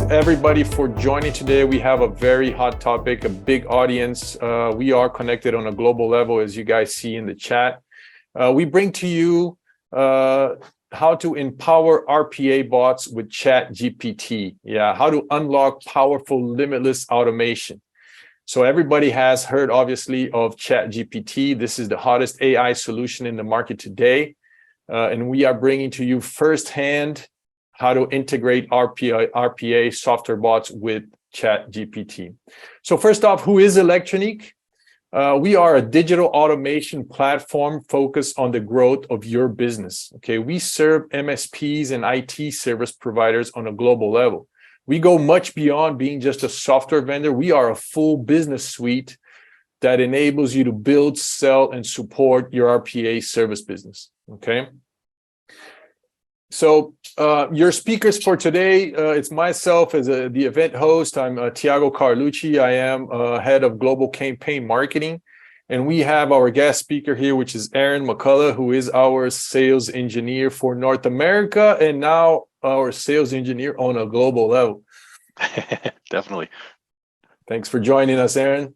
everybody for joining today. We have a very hot topic, a big audience. We are connected on a global level, as you guys see in the chat. We bring to you how to empower RPA bots with ChatGPT. Yeah, how to unlock powerful limitless automation. So everybody has heard, obviously, of ChatGPT. This is the hottest AI solution in the market today. And we are bringing to you firsthand how to integrate RPA software bots with ChatGPT. So first off, who is Electronique? We are a digital automation platform focused on the growth of your business. Okay, we serve MSPs and IT service providers on a global level. We go much beyond being just a software vendor. We are a full business suite that enables you to build, sell, and support your RPA service business. Okay. So your speakers for today, it's myself as the event host. I'm Tiago Carlucci. I am head of global campaign marketing. And we have our guest speaker here, which is Aaron McCullough, who is our sales engineer for North America and now our sales engineer on a global level. Definitely. Thanks for joining us, Aaron.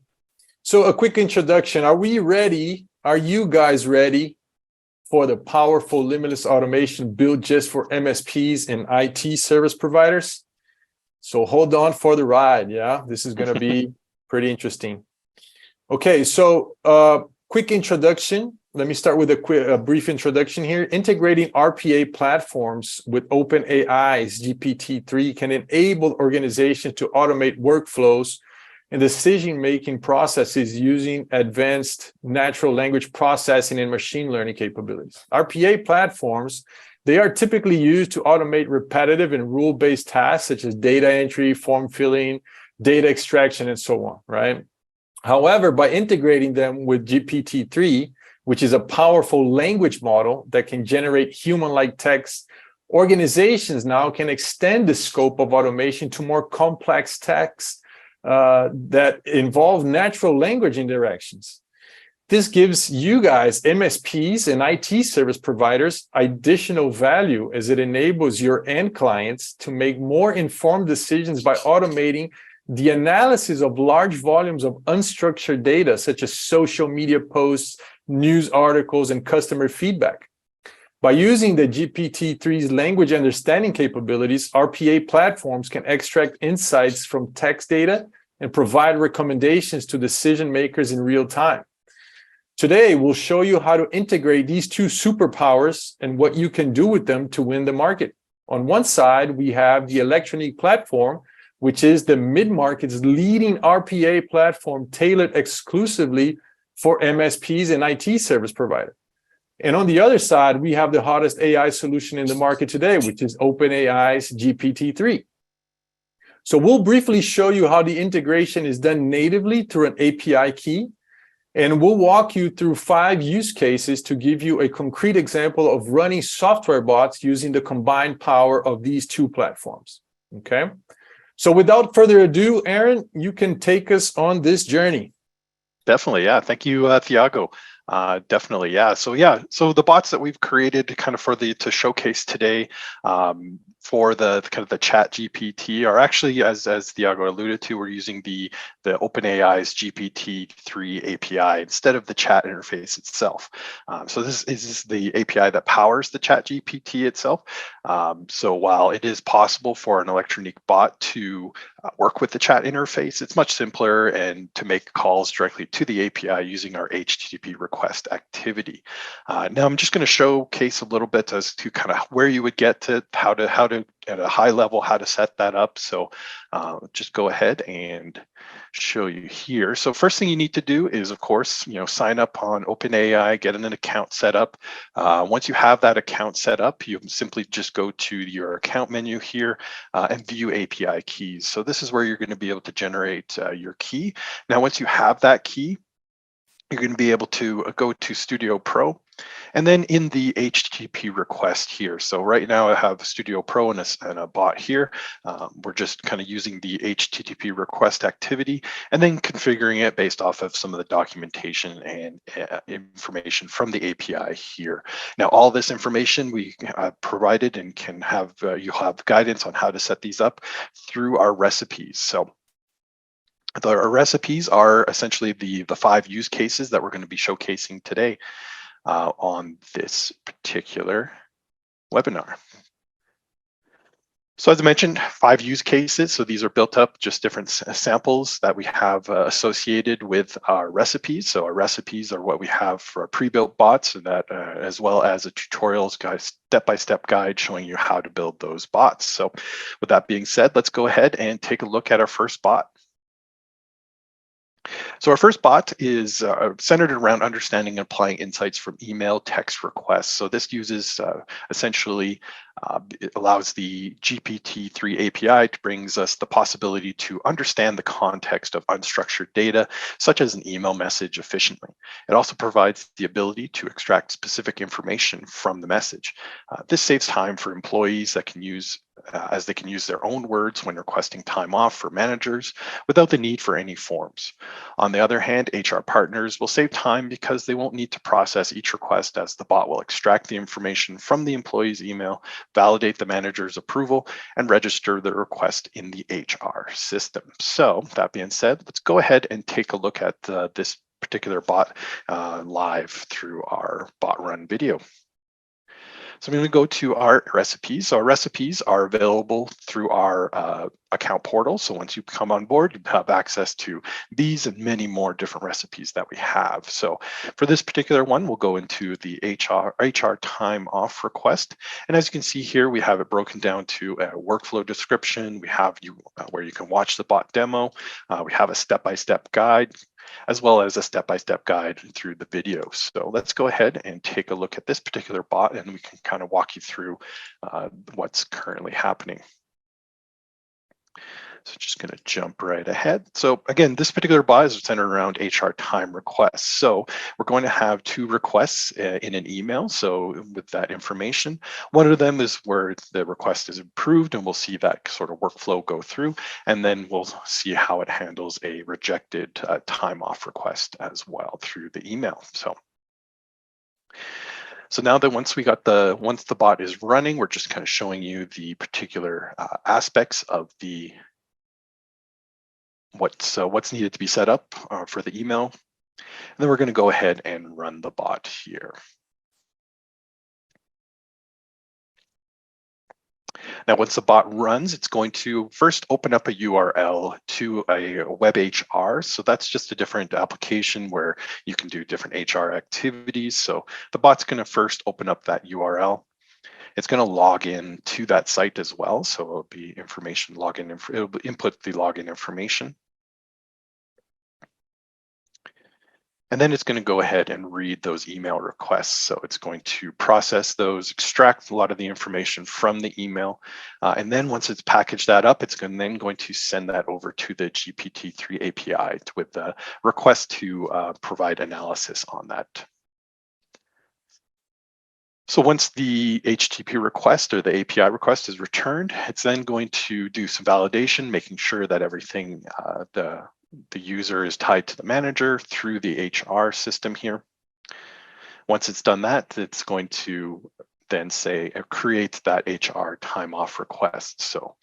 So a quick introduction. Are we ready? Are you guys ready for the powerful limitless automation built just for MSPs and IT service providers? So hold on for the ride. Yeah, this is going to be pretty interesting. Okay, so quick introduction. Let me start with a brief introduction here. Integrating RPA platforms with OpenAI's GPT-3 can enable organizations to automate workflows and decision-making processes using advanced natural language processing and machine learning capabilities. RPA platforms, they are typically used to automate repetitive and rule-based tasks such as data entry, form filling, data extraction, and so on, right? However, by integrating them with GPT-3, which is a powerful language model that can generate human-like text, organizations now can extend the scope of automation to more complex texts that involve natural language interactions. This gives you guys, MSPs and IT service providers, additional value as it enables your end clients to make more informed decisions by automating the analysis of large volumes of unstructured data, such as social media posts, news articles, and customer feedback. By using the GPT-3's language understanding capabilities, RPA platforms can extract insights from text data and provide recommendations to decision makers in real time. Today, we'll show you how to integrate these two superpowers and what you can do with them to win the market. On one side, we have the Electronique platform, which is the mid-market's leading RPA platform tailored exclusively for MSPs and IT service providers. And on the other side, we have the hottest AI solution in the market today, which is OpenAI's GPT-3. So we'll briefly show you how the integration is done natively through an API key, and we'll walk you through 5 use cases to give you a concrete example of running software bots using the combined power of these two platforms. Okay? So without further ado, Aaron, you can take us on this journey. Definitely, yeah. Thank you, Tiago. Definitely, yeah. So the bots that we've created kind of to showcase today for the kind of the ChatGPT are actually, as Tiago alluded to, we're using the OpenAI's GPT-3 API instead of the chat interface itself. So this is the API that powers the ChatGPT itself. So while it is possible for an Electronique bot to work with the chat interface, it's much simpler and to make calls directly to the API using our HTTP request activity. Now I'm just going to showcase a little bit as to kind of where you would get to how to at a high level how to set that up. So just go ahead and show you here. So first thing you need to do is, of course, sign up on OpenAI, get an account set up. Once you have that account set up, you simply just go to your account menu here and view API keys. So this is where you're going to be able to generate your key. Now, once you have that key, you're going to be able to go to Studio Pro, and then in the HTTP request here. So right now I have Studio Pro and a bot here. We're just kind of using the HTTP request activity and then configuring it based off of some of the documentation and information from the API here. Now, all this information we provided and can have, you'll have guidance on how to set these up through our recipes. So the recipes are essentially the 5 use cases that we're going to be showcasing today on this particular webinar. So as I mentioned, 5 use cases. So these are built up, just different samples that we have associated with our recipes. So our recipes are what we have for our pre-built bots, and that as well as a tutorials guide, step-by-step guide showing you how to build those bots. So with that being said, let's go ahead and take a look at our first bot. So our first bot is centered around understanding and applying insights from email text requests. So this uses essentially, it allows the GPT-3 API to brings us the possibility to understand the context of unstructured data, such as an email message efficiently. It also provides the ability to extract specific information from the message. This saves time for employees that can use as they can use their own words when requesting time off for managers without the need for any forms. On the other hand, HR partners will save time because they won't need to process each request, as the bot will extract the information from the employee's email, validate the manager's approval, and register the request in the HR system. So that being said, let's go ahead and take a look at this particular bot live through our bot run video. So I'm going to go to our recipes. So our recipes are available through our account portal. So once you come on board, you have access to these and many more different recipes that we have. So for this particular one, we'll go into the HR time off request. And as you can see here, we have it broken down to a workflow description. We have where you can watch the bot demo. We have a step-by-step guide, as well as a step-by-step guide through the video. So let's go ahead and take a look at this particular bot, and we can kind of walk you through what's currently happening. So just going to jump right ahead. So again, this particular bot is centered around HR time requests. So we're going to have 2 requests in an email. So with that information, one of them is where the request is approved, and we'll see that sort of workflow go through. And then we'll see how it handles a rejected time off request as well through the email. So now that once the bot is running, we're just kind of showing you the particular aspects of the what's needed to be set up for the email. And then we're going to go ahead and run the bot here. Now, once the bot runs, it's going to first open up a URL to a web HR. So that's just a different application where you can do different HR activities. So the bot's going to first open up that URL. It's going to log in to that site as well. So it'll be information login, it'll input the login information. And then it's going to go ahead and read those email requests. So it's going to process those, extract a lot of the information from the email. And then once it's packaged that up, it's then going to send that over to the GPT-3 API with the request to provide analysis on that. So once the HTTP request or the API request is returned, it's then going to do some validation, making sure that everything, the user is tied to the manager through the HR system here. Once it's done that, it's going to then say create that HR time off request. So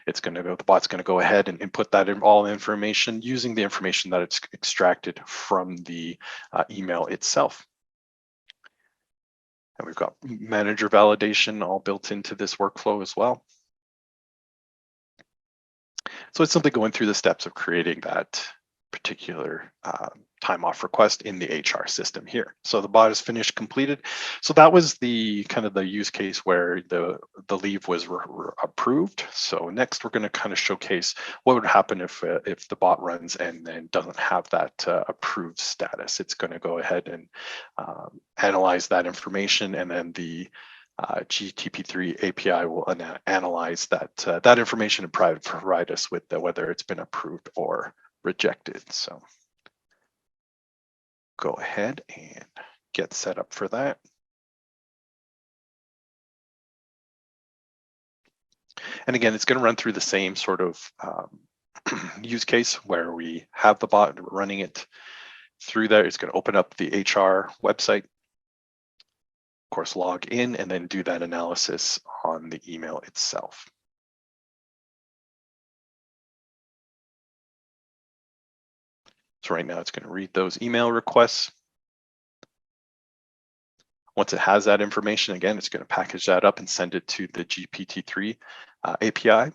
it's going to go, the bot's going to go ahead and input that in all information using the information that it's extracted from the email itself. And we've got manager validation all built into this workflow as well. So it's simply going through the steps of creating that particular time off request in the HR system here. So the bot is finished, completed. So that was the kind of the use case where the leave was approved. So next we're going to kind of showcase what would happen if the bot runs and then doesn't have that approved status. It's going to go ahead and analyze that information, and then the GPT-3 API will analyze that information and provide us with whether it's been approved or rejected. So go ahead and get set up for that. And again, it's going to run through the same sort of use case where we have the bot running it through there. It's going to open up the HR website, of course, log in, and then do that analysis on the email itself. So right now it's going to read those email requests. Once it has that information, again, it's going to package that up and send it to the GPT-3 API.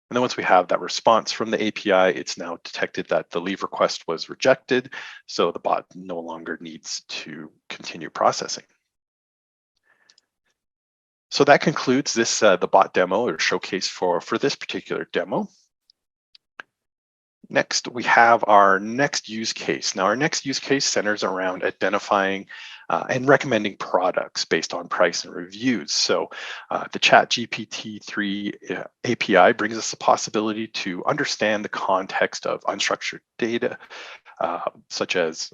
And then once we have that response from the API, it's now detected that the leave request was rejected, so the bot no longer needs to continue processing. So that concludes this the bot demo or showcase for this particular demo. Next, we have our next use case. Now, our next use case centers around identifying and recommending products based on price and reviews. So the ChatGPT-3 API brings us the possibility to understand the context of unstructured data, such as,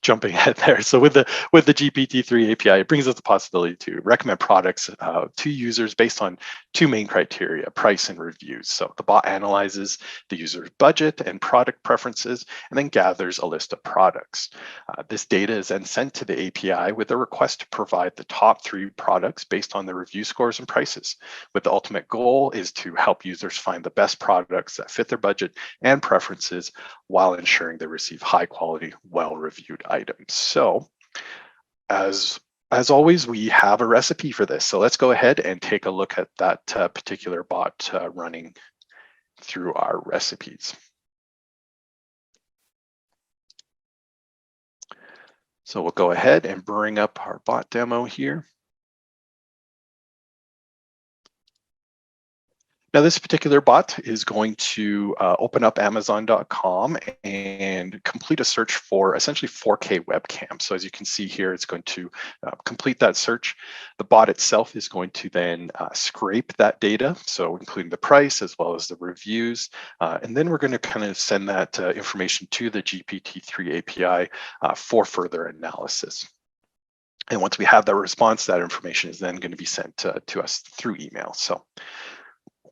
jumping ahead there. So with the GPT-3 API, it brings us the possibility to recommend products to users based on two main criteria: price and reviews. So the bot analyzes the user's budget and product preferences, and then gathers a list of products. This data is then sent to the API with a request to provide the top 3 products based on the review scores and prices, with the ultimate goal is to help users find the best products that fit their budget and preferences while ensuring they receive high quality, well-reviewed items. So as always, we have a recipe for this. So let's go ahead and take a look at that particular bot running through our recipes. So we'll go ahead and bring up our bot demo here. Now, this particular bot is going to open up Amazon.com and complete a search for essentially 4K webcam. So as you can see here, it's going to complete that search. The bot itself is going to then scrape that data, so including the price as well as the reviews. And then we're going to kind of send that information to the GPT-3 API for further analysis. And once we have that response, that information is then going to be sent to us through email. So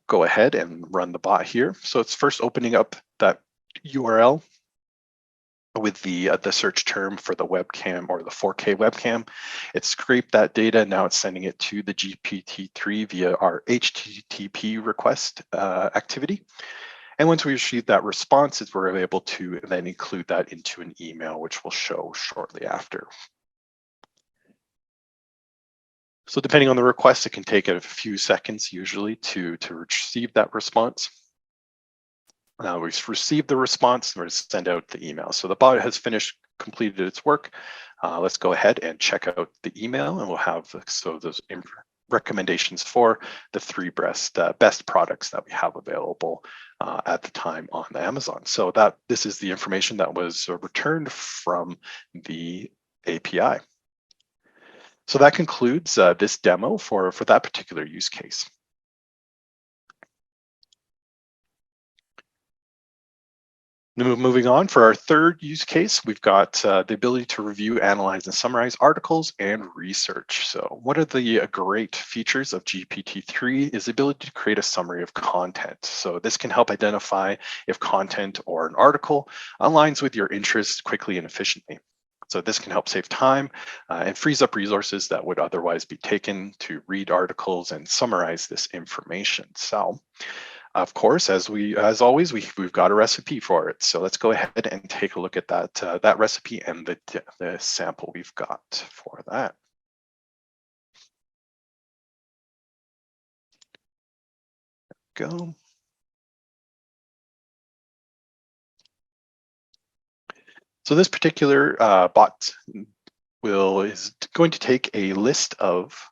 go ahead and run the bot here. So it's first opening up that URL with the search term for the webcam or the 4K webcam. It scraped that data. Now it's sending it to the GPT-3 via our HTTP request activity. And once we receive that response, we're able to then include that into an email, which we'll show shortly after. So depending on the request, it can take a few seconds usually to receive that response. Now we've received the response, we're going to send out the email. So the bot has completed its work. Let's go ahead and check out the email, and we'll have those recommendations for the 3 best products that we have available at the time on Amazon. So this is the information that was returned from the API. So that concludes this demo for that particular use case. Moving on, for our third use case, we've got the ability to review, analyze, and summarize articles and research. So one of the great features of GPT-3 is the ability to create a summary of content. So this can help identify if content or an article aligns with your interests quickly and efficiently. So this can help save time and frees up resources that would otherwise be taken to read articles and summarize this information. So, of course, as always, we've got a recipe for it. So let's go ahead and take a look at that recipe and the sample we've got for that. There we go. So this particular bot is going to take a list of,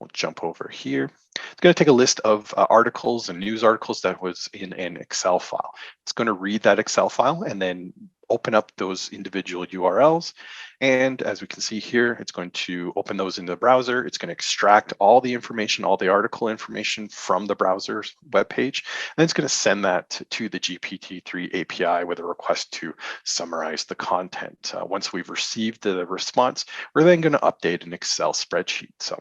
we'll jump over here. It's going to take a list of articles and news articles that was in an Excel file. It's going to read that Excel file and then open up those individual URLs. And as we can see here, it's going to open those in the browser. It's going to extract all the information, all the article information from the browser's web page. And it's going to send that to the GPT-3 API with a request to summarize the content. Once we've received the response, we're then going to update an Excel spreadsheet. So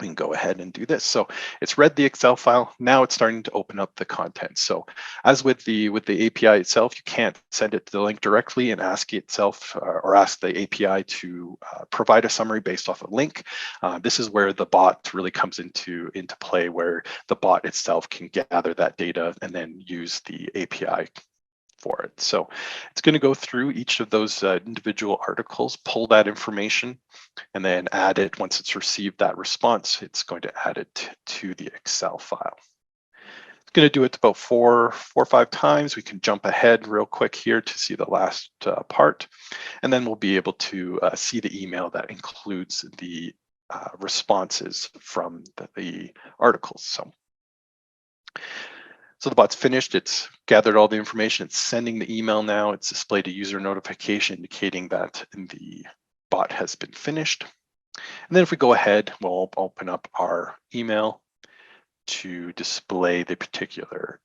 we can go ahead and do this. So it's read the Excel file. Now it's starting to open up the content. So as with the API itself, you can't send it to the link directly and ask itself or ask the API to provide a summary based off a link. This is where the bot really comes into play, where the bot itself can gather that data and then use the API for it. So it's going to go through each of those individual articles, pull that information, and then add it. Once it's received that response, it's going to add it to the Excel file. It's going to do it about four or five times. We can jump ahead real quick here to see the last part, and then we'll be able to see the email that includes the responses from the articles. So the bot's finished, it's gathered all the information, it's sending the email now, it's displayed a user notification indicating that the bot has been finished. And then if we go ahead, we'll open up our email to display the particular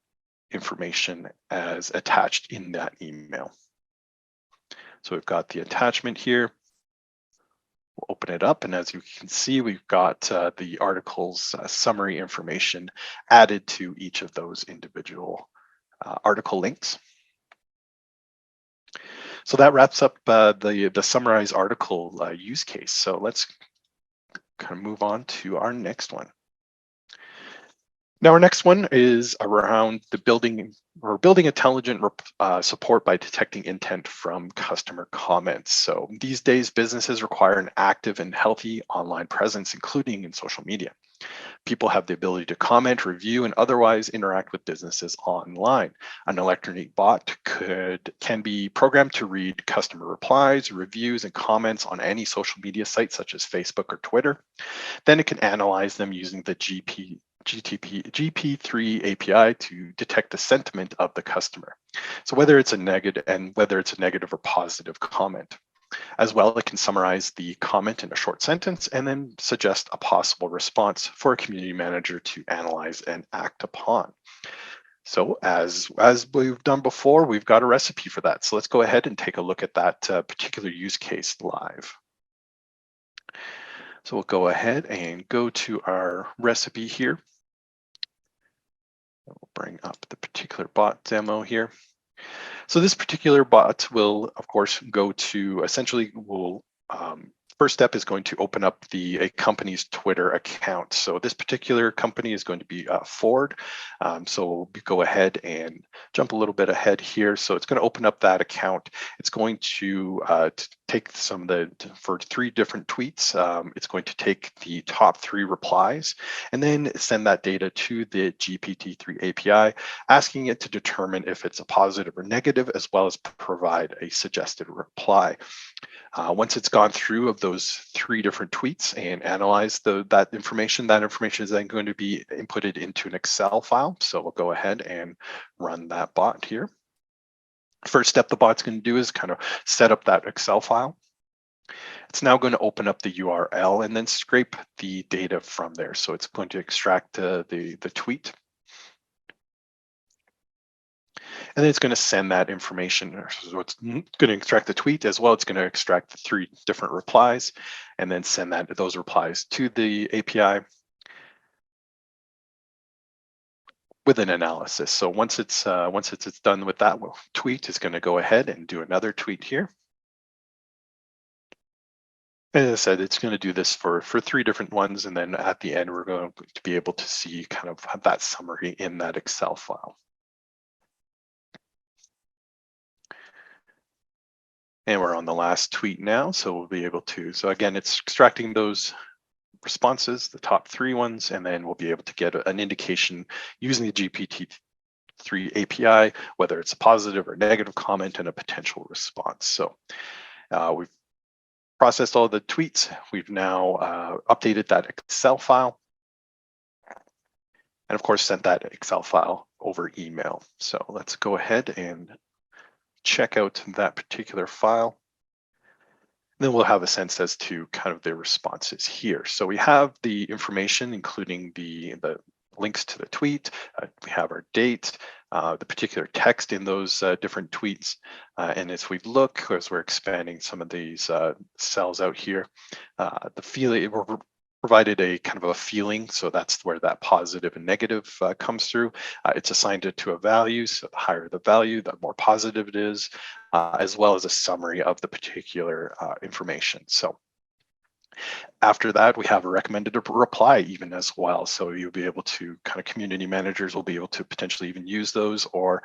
information as attached in that email. So we've got the attachment here. We'll open it up, and as you can see, we've got the article's summary information added to each of those individual article links. So that wraps up the summarized article use case. So let's kind of move on to our next one. Now, our next one is around the building intelligent support by detecting intent from customer comments. So these days, businesses require an active and healthy online presence, including in social media. People have the ability to comment, review, and otherwise interact with businesses online. An electronic bot can be programmed to read customer replies, reviews, and comments on any social media site such as Facebook or Twitter. Then it can analyze them using the GP3 API to detect the sentiment of the customer. So whether it's a negative or positive comment. As well, it can summarize the comment in a short sentence and then suggest a possible response for a community manager to analyze and act upon. So as we've done before, we've got a recipe for that. So let's go ahead and take a look at that particular use case live. So we'll go ahead and go to our recipe here. We'll bring up the particular bot demo here. So this particular bot will, of course, go to essentially first step is going to open up a company's Twitter account. So this particular company is going to be Ford. So we'll go ahead and jump a little bit ahead here. So it's going to open up that account. It's going to take for 3 different tweets. It's going to take the top 3 replies and then send that data to the GPT-3 API, asking it to determine if it's a positive or negative, as well as provide a suggested reply. Once it's gone through of those 3 different tweets and analyzed that information is then going to be inputted into an Excel file. So we'll go ahead and run that bot here. First step the bot's going to do is kind of set up that Excel file. It's now going to open up the URL and then scrape the data from there. So it's going to extract the tweet. And then it's going to send that information. So it's going to extract the tweet as well. It's going to extract the 3 different replies and then send those replies to the API with an analysis. So once it's done with that tweet, it's going to go ahead and do another tweet here. And as I said, it's going to do this for 3 different ones. And then at the end, we're going to be able to see kind of that summary in that Excel file. And we're on the last tweet now, so we'll be able to, so again, it's extracting those responses, the top 3 ones, and then we'll be able to get an indication using the GPT-3 API, whether it's a positive or negative comment and a potential response. So we've processed all the tweets. We've now updated that Excel file. And of course, sent that Excel file over email. So let's go ahead and check out that particular file. Then we'll have a sense as to kind of the responses here. So we have the information, including the links to the tweet. We have our date, the particular text in those different tweets. And as we look, as we're expanding some of these cells out here, the feeling, we're provided a kind of a feeling. So that's where that positive and negative comes through. It's assigned it to a value. So the higher the value, the more positive it is, as well as a summary of the particular information. So after that, we have a recommended reply even as well. So you'll be able to kind of community managers will be able to potentially even use those or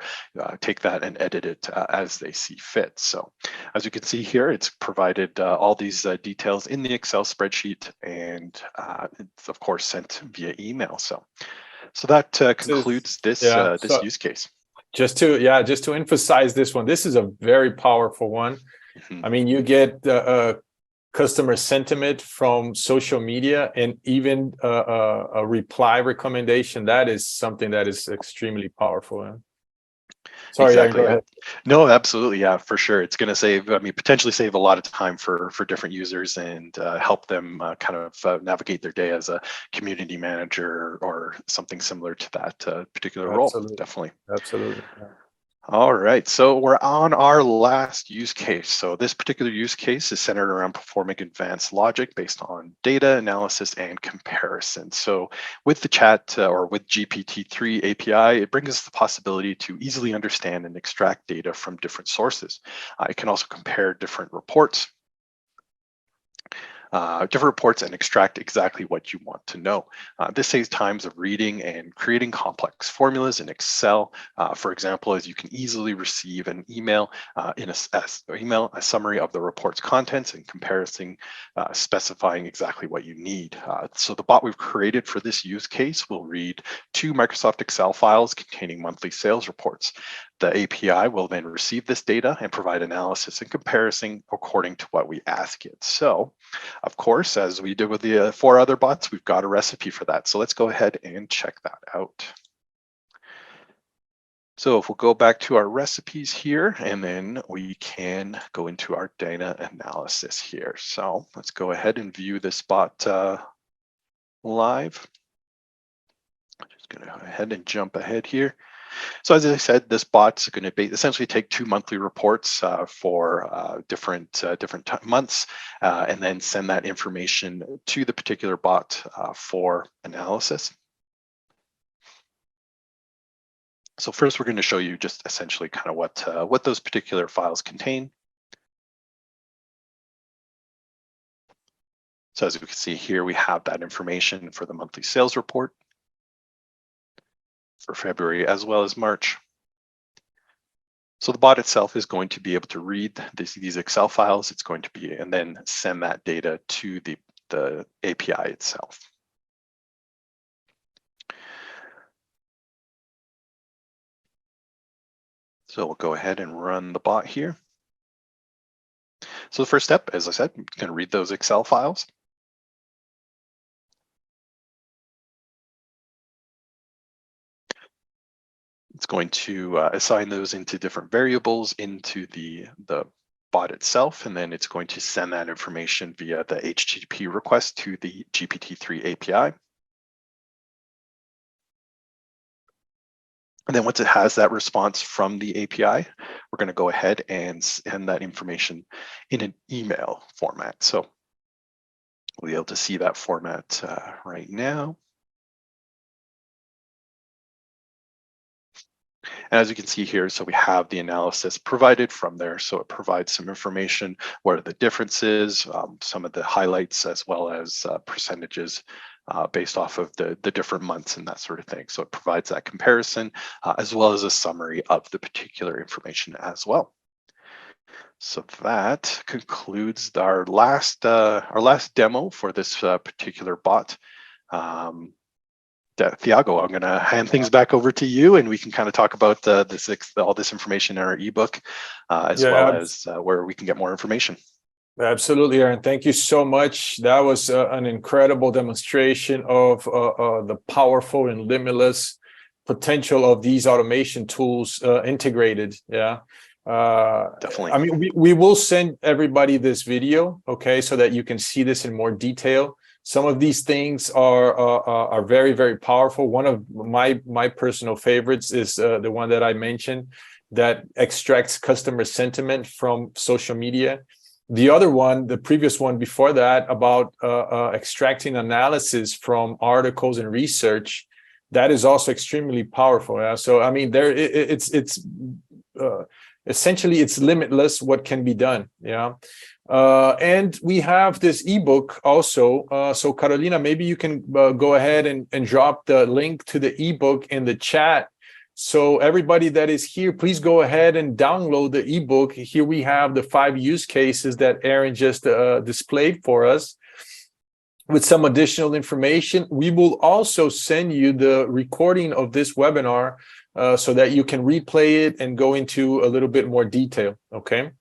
take that and edit it as they see fit. So as you can see here, it's provided all these details in the Excel spreadsheet, and it's of course sent via email. So that concludes this this use case. Just to emphasize this one, this is a very powerful one. I mean, you get customer sentiment from social media, and even a reply recommendation. That is something that is extremely powerful. Sorry, exactly. go ahead. No, absolutely, yeah, for sure. It's going to save, I mean, potentially save a lot of time for different users and help them kind of navigate their day as a community manager or something similar to that particular role. Definitely. Absolutely. Yeah. All right, so we're on our last use case. So this particular use case is centered around performing advanced logic based on data analysis and comparison. So with the chat or with GPT-3 API, it brings us the possibility to easily understand and extract data from different sources. It can also compare different reports and extract exactly what you want to know. This saves times of reading and creating complex formulas in Excel. For example, as you can easily receive an email a summary of the report's contents and comparison, specifying exactly what you need. So the bot we've created for this use case will read 2 Microsoft Excel files containing monthly sales reports. The API will then receive this data and provide analysis and comparison according to what we ask it. So, of course, as we did with the 4 other bots, we've got a recipe for that. So let's go ahead and check that out. So if we'll go back to our recipes here, and then we can go into our data analysis here. So let's go ahead and view this bot live. I'm just going to go ahead and jump ahead here. So as I said, this bot's going to essentially take 2 monthly reports for different months, and then send that information to the particular bot for analysis. So first, we're going to show you just essentially kind of what those particular files contain. So as you can see here, we have that information for the monthly sales report for February as well as March. So the bot itself is going to be able to read these Excel files. It's going to be, and then send that data to the API itself. So we'll go ahead and run the bot here. So the first step, as I said, I'm going to read those Excel files. It's going to assign those into different variables into the bot itself, and then it's going to send that information via the HTTP request to the GPT-3 API. And then once it has that response from the API, we're going to go ahead and send that information in an email format. So we'll be able to see that format right now. And as you can see here, so we have the analysis provided from there. So it provides some information, what are the differences, some of the highlights, as well as percentages based off of the different months and that sort of thing. So it provides that comparison as well as a summary of the particular information as well. So that concludes our last demo for this particular bot. Thiago, I'm going to hand things back over to you, and we can kind of talk about all this information in our ebook, as well as where we can get more information. Absolutely, Aaron. Thank you so much. That was an incredible demonstration of the powerful and limitless potential of these automation tools integrated. Yeah. Definitely. I mean, we will send everybody this video, okay, so that you can see this in more detail. Some of these things are very, very powerful. One of my personal favorites is the one that I mentioned that extracts customer sentiment from social media. The other one, the previous one before that, about extracting analysis from articles and research, that is also extremely powerful. Yeah? So I mean, essentially it's limitless what can be done. Yeah. And we have this ebook also. So Carolina, maybe you can go ahead and drop the link to the ebook in the chat. So everybody that is here, please go ahead and download the ebook. Here we have the 5 use cases that Aaron just displayed for us with some additional information. We will also send you the recording of this webinar so that you can replay it and go into a little bit more detail, okay?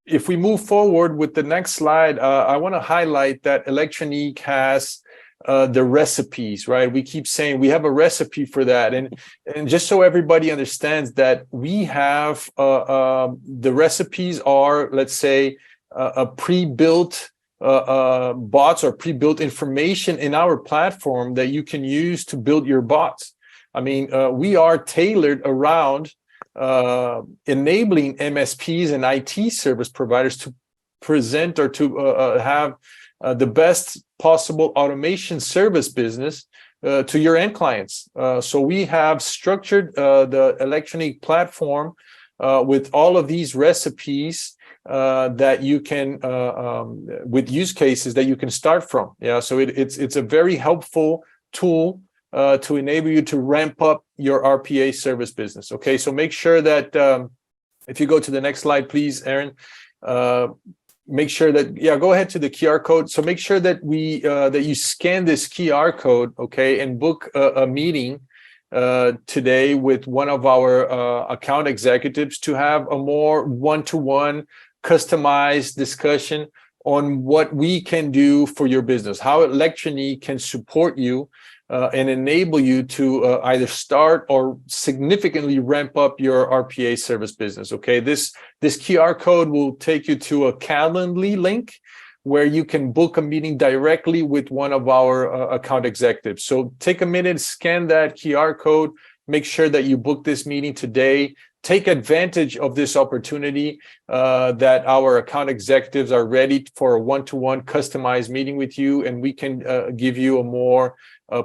If we move forward with the next slide, I want to highlight that Electronique has the recipes, right? We keep saying we have a recipe for that. And just so everybody understands that we have the recipes are, let's say, a pre-built bots or pre-built information in our platform that you can use to build your bots. I mean, we are tailored around enabling MSPs and IT service providers to present or to have the best possible automation service business to your end clients. So we have structured the Electronique platform with all of these recipes that you can, with use cases that you can start from. Yeah, so it's a very helpful tool to enable you to ramp up your RPA service business. Okay, so make sure that if you go to the next slide, please, Aaron, make sure that, yeah, go ahead to the QR code. So make sure that that you scan this QR code, okay, and book a meeting today with one of our account executives to have a more one-to-one customized discussion on what we can do for your business, how Electronique can support you and enable you to either start or significantly ramp up your RPA service business. Okay, this QR code will take you to a Calendly link where you can book a meeting directly with one of our account executives. So take a minute, scan that QR code, make sure that you book this meeting today. Take advantage of this opportunity that our account executives are ready for a one-to-one customized meeting with you, and we can give you a more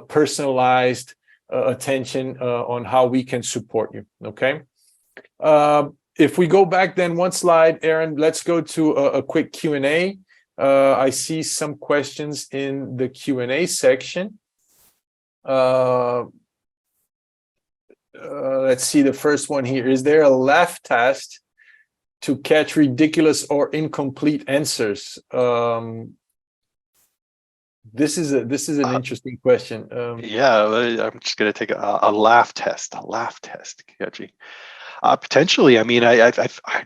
personalized attention on how we can support you, okay? If we go back then one slide, Aaron, let's go to a quick Q&A. I see some questions in the Q&A section. Let's see the first one here. Is there a laugh test to catch ridiculous or incomplete answers? This is an interesting question. Yeah, I'm just going to take a laugh test. A laugh test, Kaji. Potentially. I mean, I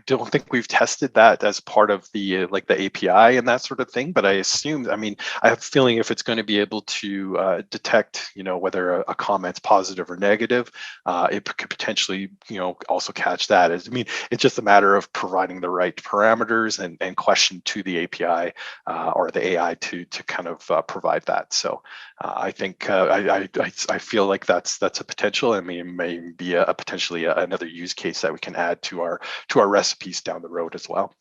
don't think we've tested that as part of the like the API and that sort of thing. But I assume, I mean, I have a feeling if it's going to be able to detect, you know, whether a comment's positive or negative, it could potentially, you know, also catch that. I mean, it's just a matter of providing the right parameters and question to the API or the AI to kind of provide that. So I think I feel like that's a potential. I mean, it may be a potentially another use case that we can add to our recipes down the road as well.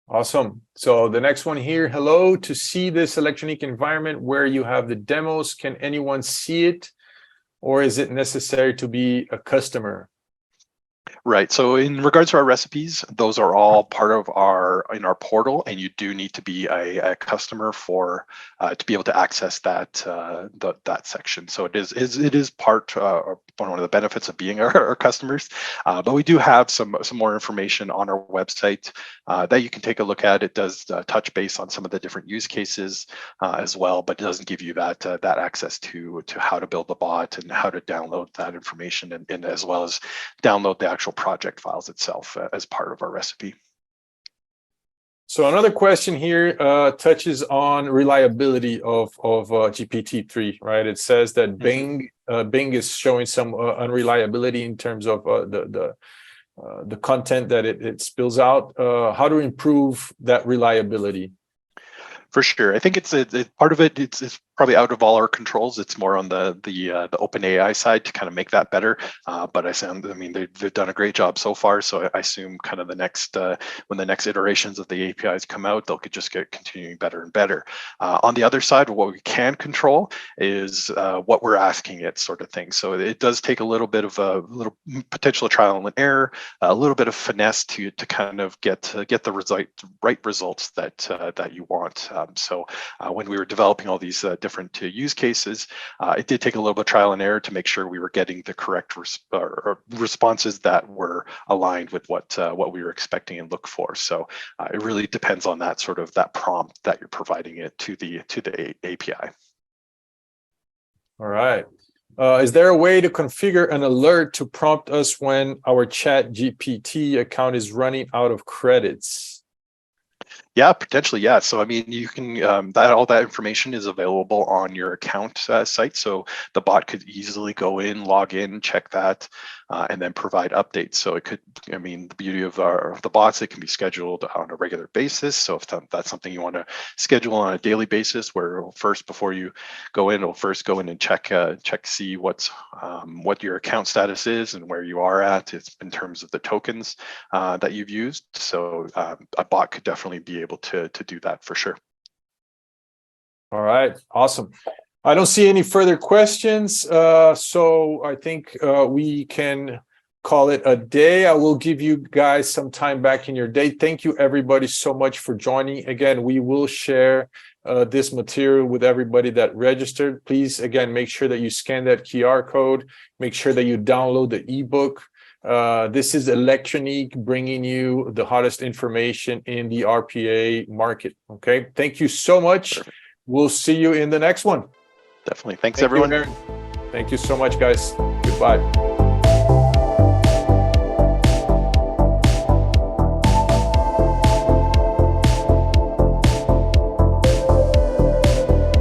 Awesome. So the next one here, hello, to see this Electronique environment where you have the demos, can anyone see it, or is it necessary to be a customer? Right. So in regards to our recipes, those are all part of our portal, and you do need to be a customer for to be able to access that that section. So it is part one of the benefits of being our customers. But we do have some more information on our website that you can take a look at. It does touch base on some of the different use cases as well, but it doesn't give you that access to how to build the bot and how to download that information, and as well as download the actual project files itself as part of our recipe. So another question here touches on reliability of GPT-3, right? It says that Bing is showing some unreliability in terms of the content that it spills out, how to improve that reliability? For sure, I think it's part of it. It's probably out of all our controls. It's more on the OpenAI side to kind of make that better. But I mean, they've done a great job so far. So I assume kind of the next when the next iterations of the APIs come out, they'll just get continuing better and better. On the other side, what we can control is what we're asking it, sort of thing. So it does take a little bit of a little potential trial and error, a little bit of finesse to kind of get the right results that you want. So when we were developing all these different use cases, it did take a little bit of trial and error to make sure we were getting the correct responses that were aligned with what we were expecting and look for. So it really depends on that sort of that prompt that you're providing it to the API. All right. Is there a way to configure an alert to prompt us when our ChatGPT account is running out of credits? Yeah, potentially, yeah. So I mean, you can all that information is available on your account site. So the bot could easily go in, log in, check that, and then provide updates. So it could, I mean, the beauty of the bots, it can be scheduled on a regular basis. So if that's something you want to schedule on a daily basis, where first before you go in, it'll first go in and check see what your account status is and where you are at. It's in terms of the tokens that you've used. So a bot could definitely be able to do that for sure. All right, awesome. I don't see any further questions, so I think we can call it a day. I will give you guys some time back in your day. Thank you everybody so much for joining. Again, we will share this material with everybody that registered. Please, again, make sure that you scan that QR code. Make sure that you download the ebook. This is Electronique bringing you the hottest information in the RPA market. Okay, thank you so much. Perfect. We'll see you in the next one. Definitely. Thanks, everyone. Thank you so much, guys. Goodbye.